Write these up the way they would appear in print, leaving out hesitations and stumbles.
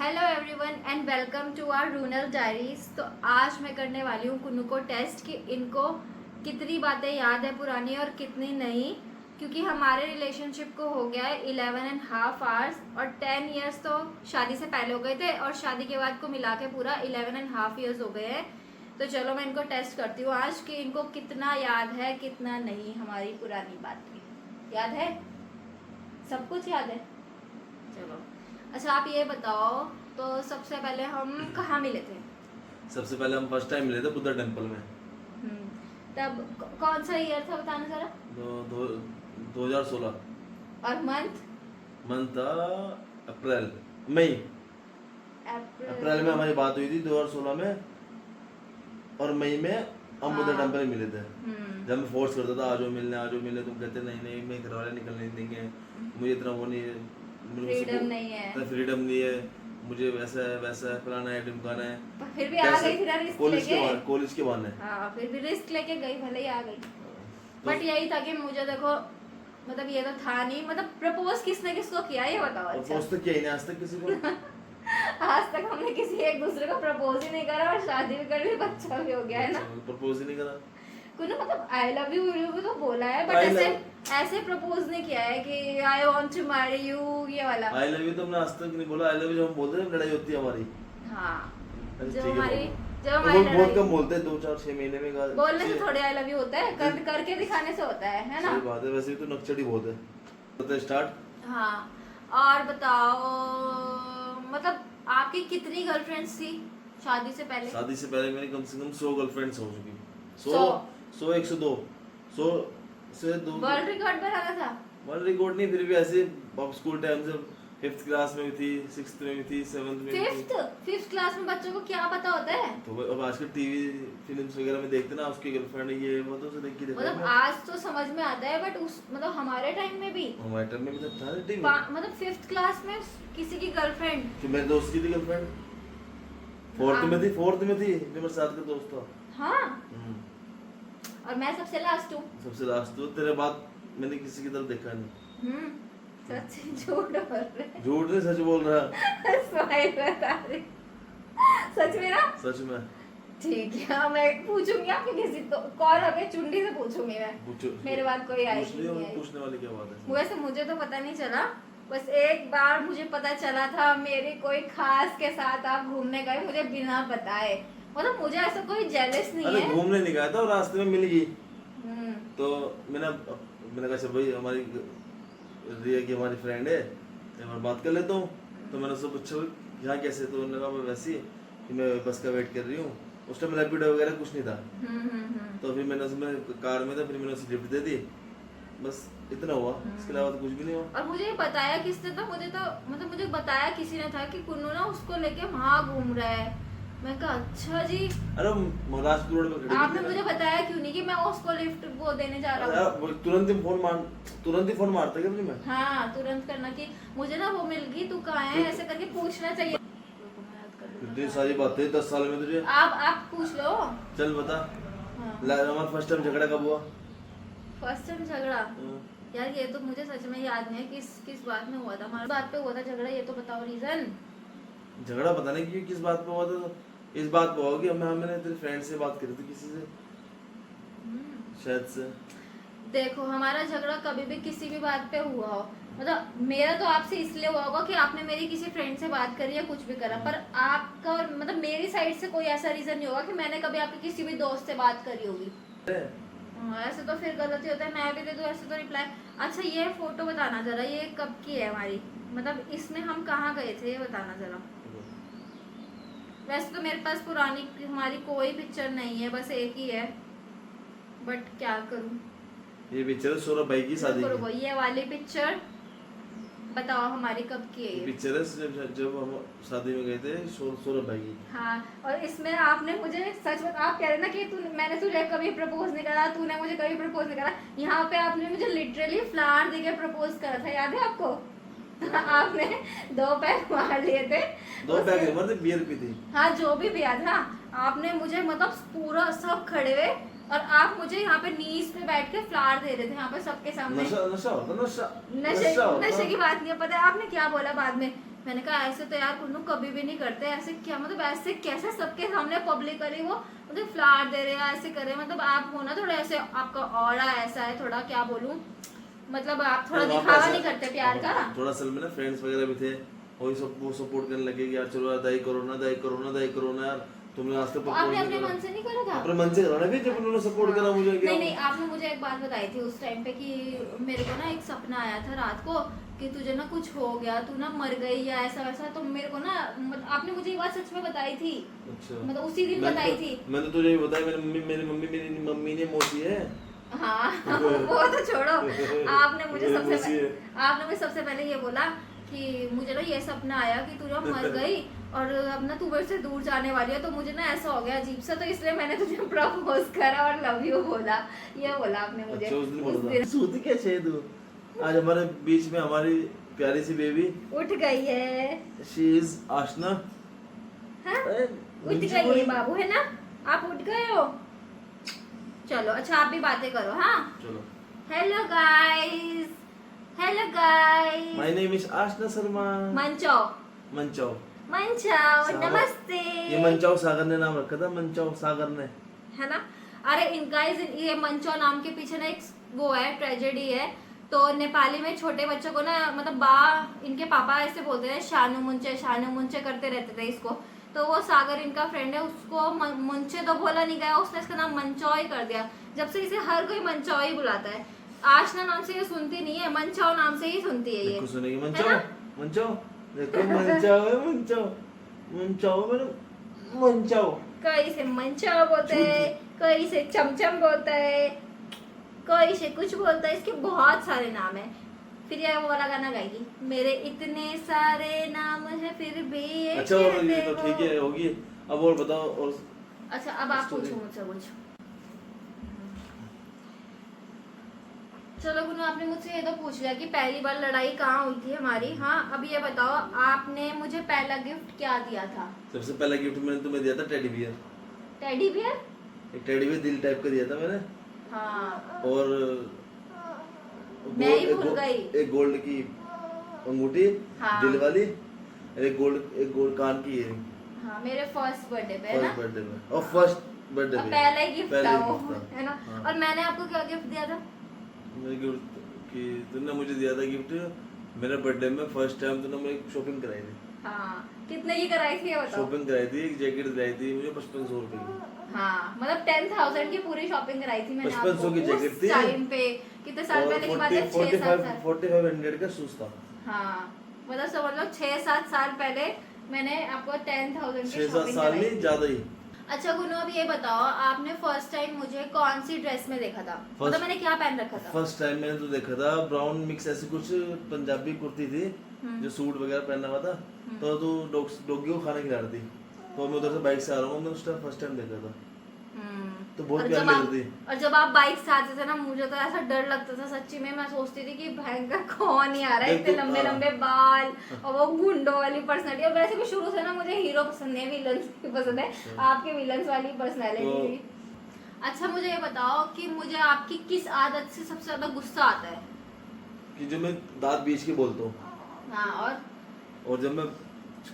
Hello everyone and welcome to our Runal diaries. तो आज मैं करने वाली हूँ कुन्नू को टेस्ट कि इनको कितनी बातें याद है पुरानी और कितनी नहीं, क्योंकि हमारे रिलेशनशिप को हो गया है 11.5 आवर्स और 10 इयर्स तो शादी से पहले हो गए थे और शादी के बाद को मिला के पूरा 11.5 इयर्स हो गए हैं। तो चलो मैं इनको टेस्ट करती हूँ आज कि इनको कितना याद है कितना नहीं हमारी पुरानी बात की। याद है? सब कुछ याद है? चलो अच्छा आप ये बताओ, तो सबसे पहले हम कहाँ मिले थे? सबसे पहले हम फर्स्ट टाइम मिले थे बुद्धा टेम्पल में। तब कौन सा ईयर था बताना जरा। 2016। और मंथ था अप्रैल मई। अप्रैल में हमारी बात हुई थी 2016 में, और मई में हम बुद्धा टेम्पल में मिले थे। जब मैं फोर्स करता था आज मिलने, तुम कहते नहीं नहीं मैं घर वाले निकलने नहीं देंगे, मुझे इतना वो नहीं है, फ्रीडम नहीं है, फ्रीडम नहीं है, मुझे वैसा है वैसा है फलाना है ढिमकाना है। फिर भी आ गई थी ना रिस्क लेके। कॉलेज के बहाने। हाँ फिर भी रिस्क लेके गई, भले ही आ गई। बट यही था कि मुझे देखो, मतलब ये तो था नहीं, मतलब प्रपोज किसने किसको किया ये बताओ। अच्छा प्रपोज तो किया ही नहीं आज तक किसी को। आज तक हमने किसी एक दूसरे को प्रपोज ही नहीं करा और शादी भी कर ली, बच्चा भी हो गया है ना। प्रपोज ही नहीं करा कुन्नू, मतलब आई लव यू भी तो बोला है, बट ऐसे प्रपोज नहीं किया है कि I want to marry you ये वाला। आई लव यू तो हमने आज तक नहीं बोला। आई लव यू जब हम बोलते हैं लड़ाई होती है हमारी। हाँ जब हमारी बहुत कम बोलते हैं, 2-4-6 महीने में बोलने से थोड़े आई लव यू होता है, करके दिखाने से होता है ना। सही बात है। वैसे भी तो नक्चड़ी बहुत है। तो स्टार्ट। हाँ और बताओ, मतलब आपकी कितनी गर्लफ्रेंड्स थी शादी से पहले? शादी से पहले मेरी कम से कम 100 गर्लफ्रेंड्स हो चुकी। 100 102 100 से 2 वर्ल्ड रिकॉर्ड बनाना था। वर्ल्ड रिकॉर्ड नहीं, फिर भी ऐसे स्कूल टाइम से 5th क्लास में भी थी, 6th में भी थी, 7th में भी थी। 5th क्लास में बच्चों को क्या पता होता है? तो अब आजकल टीवी फिल्म्स वगैरह में देखते ना, उसकी गर्लफ्रेंड ये वो तो उसे देख के देखा। मतलब आज तो समझ में आता है, बट उस मतलब हमारे टाइम में भी तो था टीवी। मतलब 5th क्लास में किसी की गर्लफ्रेंड। कि मेरे दोस्त की थी गर्लफ्रेंड, 4th में थी जो मेरे साथ का दोस्त था। हाँ और मैं सबसे लास्ट हूँ। सबसे लास्ट तो तेरे बाद मैंने किसी की तरफ देखा नहीं। सच्ची झूठ बोल रहे? झूठ नहीं, सच बोल रहा। स्माइल बता रही। सच में ना? सच में। ठीक है, मैं पूछूंगी आपके किसी तो कॉल हमें चुंडी से पूछूंगी मैं। मेरे बाद कोई आएगी नहीं आई। पूछने वाली क्या बात है? वैसे मुझे तो पता नहीं चला, बस एक बार मुझे पता चला था मेरी कोई खास के साथ आप घूमने गए मुझे बिना बताए। मतलब मुझे ऐसा कोई जेलस नहीं है। घूमने नहीं गया था, रास्ते में मिल गई तो मैंने कहा चल भाई हमारी रिया की हमारी फ्रेंड है, मैं बात कर लेता हूँ। तो मैंने उससे पूछा यहाँ कैसे, तो उन्होंने कहा मैं वैसे ही कि मैं बस का वेट कर रही हूँ। उस टाइम रैपिडो वगैरह कुछ नहीं था। तो फिर मैंने उसमें कार में था, फिर मैंने उसे लिफ्ट दे दी, बस इतना हुआ। इसके अलावा तो कुछ भी नहीं हुआ। और मुझे बताया किसने था, मुझे बताया किसी ने था कि कुन्नू ना उसको लेके वहाँ घूम रहा है। मैं कहा अच्छा जी। अरे महाराजपुर रोड पे खड़ी। आपने मुझे बताया क्यों नहीं कि मैं उसको लिफ्ट वो देने जा रहा हूँ? तुरंत ही फोन मारता क्या तुझे मैं? हाँ तुरंत करना कि मुझे ना वो मिल गई, तू कहाँ है, ऐसे करके पूछना चाहिए। इतनी सारी बातें 10 साल में तुझे। आप पूछ लो। चल बता। हाँ। हमारा फर्स्ट टाइम झगड़ा कब हुआ? फर्स्ट टाइम झगड़ा यार ये तो मुझे सच में याद नहीं है किस बात में हुआ था। हमारी बात पे हुआ था झगड़ा, ये तो बताओ रीजन। झगड़ा पता नहीं कि किस बात पे हुआ था। तो इस बात पे हुआ कि मैंने तेरे फ्रेंड से बात करी थी किसी से, शायद से। देखो हमारा झगड़ा कभी भी किसी भी बात पे हुआ हो, मतलब मेरा तो आपसे इसलिए हुआ होगा कि आपने मेरी किसी फ्रेंड से बात करी या कुछ भी करा, पर आपका मतलब मेरी साइड से कोई ऐसा रीजन नहीं होगा कि मैंने कभी आपके किसी भी दोस्त से बात करी होगी। ऐसे तो फिर गलत ही होता है, मैं भी दे दूं ऐसे तो रिप्लाई। अच्छा ये फोटो बताना जरा, ये कब की है हमारी, मतलब इसमें हम कहाँ गए थे ये बताना जरा। वैसे तो मेरे पास पुरानी हमारी कोई पिक्चर नहीं है, बस एक ही है, बट क्या करूं। ये पिक्चर सौरभ भाई की शादी की। ये वाली पिक्चर बताओ हमारी कब की है? ये पिक्चर है जब हम शादी में गए थे सौरभ भाई की। हाँ और इसमें आपने मुझे सच बता, आप कह रहे ना कि मैंने तुझे कभी प्रपोज नहीं करा, तूने मुझे कभी प्रपोज नहीं करा। यहाँ पे आपने मुझे लिटरली फ्लावर देके प्रपोज करा था, याद है आपको? आपने 2 पैक मार लिए थे। 2 पैक मतलब बियर पी थी। हाँ जो भी पिया था आपने मुझे, मतलब पूरा सब खड़े हुए और आप मुझे यहाँ पे नीज पे बैठ के फ्लावर दे रहे थे यहाँ पे सबके सामने। नशा होता, नशे की बात नहीं है, पता है आपने क्या बोला बाद में मैंने कहा ऐसे तो यार कुन्नू कभी भी नहीं करते, ऐसे क्या मतलब ऐसे कैसे सबके सामने पब्लिकली वो मुझे फ्लावर दे रहे हैं, ऐसे कर रहे हैं, मतलब आप हो ना थोड़ा ऐसे, आपका ऑरा ऐसा है थोड़ा, क्या बोलूं, मतलब आप थोड़ा वहाँ पे दिखावा ऐसा- नहीं करते प्यार का। थोड़ा असल में ना फ्रेंड्स वगैरह भी थे, वही सब वो सपोर्ट करने लगे कि यार चलो यार दाई करो ना, दाई करो ना, दाई करो ना यार, तुमने आज तक तो प्रपोज आपने नहीं अपने करा। मन से नहीं करा था? अपने मन से करा ना भी, जब उन्होंने सपोर्ट करा मुझे क्या। नहीं नहीं, आपने मुझे एक बात बताई थी उस टाइम पे कि मेरे को ना एक सपना आया था रात को कि तुझे ना कुछ हो गया, तू ना मर गई या ऐसा वैसा, तो मेरे को ना आपने मुझे ये बात सच में बताई थी। अच्छा, मतलब उसी दिन बताई थी। मैंने तो तुझे भी बताया, मेरी मम्मी ने मोची है। हाँ वो तो छोड़ो, आपने मुझे मेरी सबसे मौसी है। आपने मुझे सबसे पहले ये बोला कि मुझे ना ये सपना आया कि तू ना मर गई और अब ना तू मेरे से दूर जाने वाली है, तो मुझे ना ऐसा हो गया अजीब सा, तो इसलिए मैंने तुझे प्रपोज करा और लव यू बोला, ये बोला आपने मुझे अच्छा, उस दिन उस बोला दिन। था। सोती कैसे है तू? आज हमारे बीच में हमारी प्यारी सी बेबी, उठ गई है। शी इज आशना। हाँ? अरे, उठ नीचे गई है कोई- बाबू, है ना? आप उठ गए हो? चलो अच्छा, आप भी बातें करो। हाँ, चलो। Hello guys, hello guys. My name is Aashna Sharma. मंचाओ मंचाओ। मंचाओ, सागर। नमस्ते। ये मंचाओ सागर ने नाम रखा था, मंचाओ सागर ने। है ना? अरे इनका ये मंचो नाम के पीछे ना एक वो है, ट्रेजेडी है। तो नेपाली में छोटे बच्चों को ना, मतलब बा इनके पापा ऐसे बोलते हैं शानू मुंचे करते रहते थे इसको। तो वो सागर इनका फ्रेंड है, उसको मुंचे तो बोला नहीं गया, उसने इसका नाम मंचो ही कर दिया। जब से इसे हर कोई मंचो ही बुलाता है। आशना नाम से ये सुनती नहीं है, मंचाओ नाम से ही सुनती है ये। देखो सुनेगी है मंचाओ, ना? मंचाओ, देखो मंचाओ है, मंचाओ, मंचाओ मैडम, मंचाओ। कोई से मंचाओ बोलता है, कोई से चमचम बोलता है, कोई से कुछ बोलता है, इसके बहुत सारे नाम है। फिर ये वो वाला गाना गाएगी, मेरे इतने सारे नाम है फिर भी ये अच्छा, और कहते ये तो हो। ठीक है, होगी। अब और बताओ। और अच्छा अब आप Story. पूछो मुझसे कुछ। चलो गुनू, आपने मुझसे ये तो पूछ लिया कि पहली बार लड़ाई कहाँ हुई थी हमारी। हाँ, अब ये बताओ आपने मुझे पहला गिफ्ट क्या दिया था? सबसे पहला गिफ्ट मैंने तुम्हें दिया था टेडी बियर। Teddy bear? एक टेडी बियर दिल टाइप का दिया था मैंने। हाँ, और मैं ही भूल गई। एक गोल्ड की अंगूठी, हाँ। दिल वाली, एक गोल्ड कान की इयरिंग। हाँ, मेरे फर्स्ट बर्थडे पे है ना? फर्स्ट बर्थडे में, और फर्स्ट बर्थडे और पे पहला ही गिफ्ट था वो, gift था। है ना? हाँ। और मैंने आपको क्या गिफ्ट दिया था? मेरे गिफ्ट कि तूने मुझे दिया था गिफ्ट मेरे बर्थडे में, फर्स्ट टाइम तूने मुझे शॉपिंग कराई थी। हाँ, कितने की कराई थी ये बताओ? शॉपिंग कराई थी, एक जैकेट दिलाई थी मुझे 5500 रुपए की। हाँ, मतलब 10,000 की पूरी शॉपिंग कराई थी मैंने 5500 की आपको जैकेट उस थी। टाइम पे। कितने साल पहले की बात है? 6-7 साल। 4500 का शूज था। हाँ, मतलब समझ लो 6-7 साल पहले मैंने आपको 10,000 की 6-7 शॉपिंग साल कराई नहीं, थी। ज्यादा ही। अच्छा गुनू, अब ये बताओ आपने फर्स्ट टाइम मुझे कौन सी ड्रेस में देखा था? मतलब मैंने क्या पहन रखा था? फर्स्ट टाइम मैंने तो देखा था ब्राउन मिक्स ऐसी कुछ पंजाबी कुर्ती थी, जो सूट वगैरह पहना हुआ था। तो तू डॉगी को खाना खिला रही थी, तो मैं उधर से बाइक से आ रहा हूँ, मैंने उस टाइम फर्स्ट टाइम देखा था। तो बहुत और प्यारी जब लग आप रही थी। और जब आप बाइक से आते थे ना, मुझे तो ऐसा डर लगता था सच्ची में। मैं सोचती थी कि भयंकर कौन ही आ रहा है, देख इतने तो- लंबे हाँ। लंबे बाल और वो गुंडों वाली पर्सनालिटी। और वैसे भी शुरू से ना मुझे हीरो पसंद है, विलन्स भी पसंद है। आपके विलन्स वाली पर्सनालिटी तो- थी। अच्छा मुझे ये बताओ कि मुझे आपकी किस आदत से सबसे ज्यादा गुस्सा आता है? कि जो मैं दांत बीच के बोलता हूँ, हाँ, और जब मैं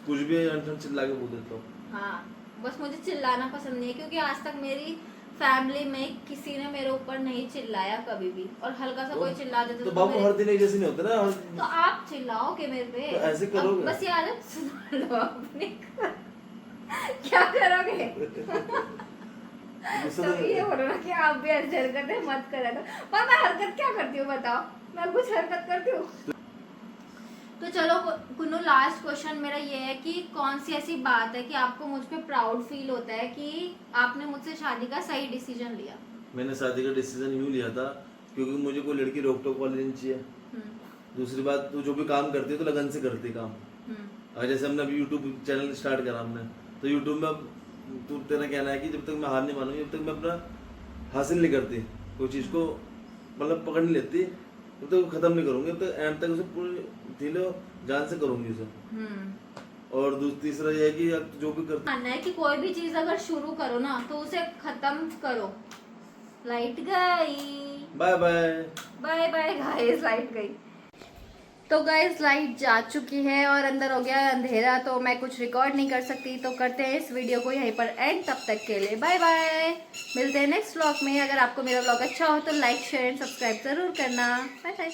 कुछ भी अनसन चिल्ला के बोल देता हूँ। हाँ, बस मुझे चिल्लाना पसंद नहीं है, क्योंकि आज तक मेरी फैमिली में किसी ने मेरे ऊपर नहीं चिल्लाया कभी भी। और हल्का सा कोई चिल्ला देता तो बाबू मेरे- हर दिन एक जैसे नहीं होता ना। तो आप चिल्लाओगे मेरे पे? तो ऐसे करोगे? अब बस ये आदत सुधार लो अपनी। क्या करोगे? गुस्सा तो तो- ये बोलो ना कि आप भी ऐसी हरकतें मत करा करो। पर मैं हरकत क्या करती हूँ बताओ? मैं कुछ हरकत करती हूँ? तो चलो कुन्नू, लास्ट क्वेश्चन मेरा ये है कि कौन सी ऐसी बात है कि आपको मुझ पे प्राउड फील होता है कि आपने मुझसे शादी का सही डिसीजन लिया? मैंने शादी का डिसीजन यूँ लिया था क्योंकि मुझे कोई लड़की रोक टोक वाली नहीं चाहिए। दूसरी बात, तू जो भी काम करती है तो लगन से करती है काम। और जैसे हमने अभी यूट्यूब चैनल स्टार्ट करा हमने, तो यूट्यूब में अब तू तेरा कहना है कि जब तक मैं हार नहीं मानूंगी, जब तक मैं अपना हासिल नहीं करती कोई चीज़ को, मतलब पकड़ नहीं लेती, तब तक खत्म नहीं करूंगी, तब तक एंड तक उसे पूरी दिलो जान से करूंगी उसे। और तीसरा ये है कि अब जो भी करती मानना है कि कोई भी चीज अगर शुरू करो ना तो उसे खत्म करो। लाइट गई, bye bye. Bye bye guys, light गई। तो गाइस लाइट जा चुकी है और अंदर हो गया अंधेरा, तो मैं कुछ रिकॉर्ड नहीं कर सकती, तो करते हैं इस वीडियो को यहीं पर एंड। तब तक के लिए बाय बाय, मिलते हैं नेक्स्ट व्लॉग में। अगर आपको मेरा व्लॉग अच्छा हो तो लाइक शेयर एंड सब्सक्राइब जरूर करना। Bye bye.